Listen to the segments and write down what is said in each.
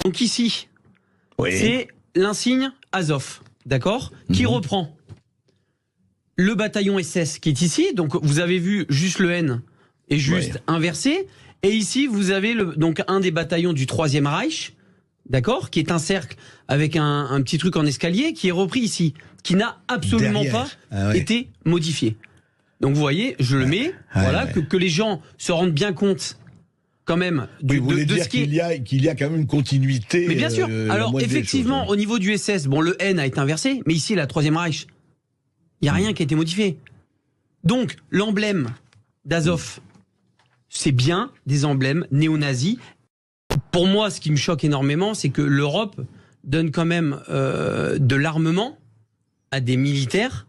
Donc ici, c'est l'insigne Azov, d'accord, qui reprend le bataillon SS qui est ici. Donc vous avez vu juste le N est juste inversé. Et ici, vous avez donc un des bataillons du 3e Reich, d'accord, qui est un cercle avec un petit truc en escalier qui est repris ici, qui n'a absolument pas été modifié. Donc vous voyez, je le mets, voilà, que les gens se rendent bien compte quand même de ce qu'il y a quand même une continuité. Mais bien sûr. Alors effectivement, au niveau du SS, bon, le N a été inversé, mais ici la 3e Reich, il y a rien qui a été modifié. Donc l'emblème d'Azov, c'est bien des emblèmes néo-nazis. Pour moi, ce qui me choque énormément, c'est que l'Europe donne quand même de l'armement à des militaires,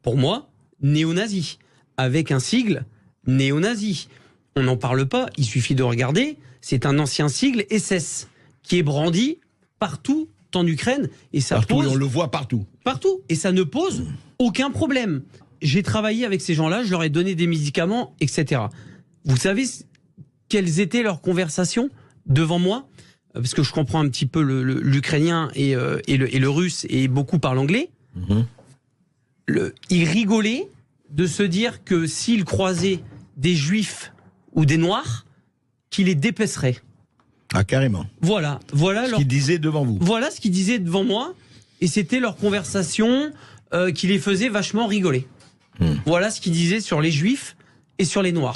pour moi, néo-nazis, avec un sigle néo-nazi. On n'en parle pas, il suffit de regarder, c'est un ancien sigle SS qui est brandi partout en Ukraine. Et ça pose, on le voit partout. Partout, et ça ne pose aucun problème. J'ai travaillé avec ces gens-là, je leur ai donné des médicaments, etc. Vous savez quelles étaient leurs conversations devant moi? Parce que je comprends un petit peu l'ukrainien et le russe, et beaucoup parlent anglais. Ils rigolaient de se dire que s'ils croisaient des juifs ou des noirs, qu'ils les dépeceraient. Ah, carrément. Voilà ce qu'ils disaient devant vous. Voilà ce qu'ils disaient devant moi, et c'était leur conversation qui les faisait vachement rigoler. Voilà ce qu'ils disaient sur les juifs et sur les noirs.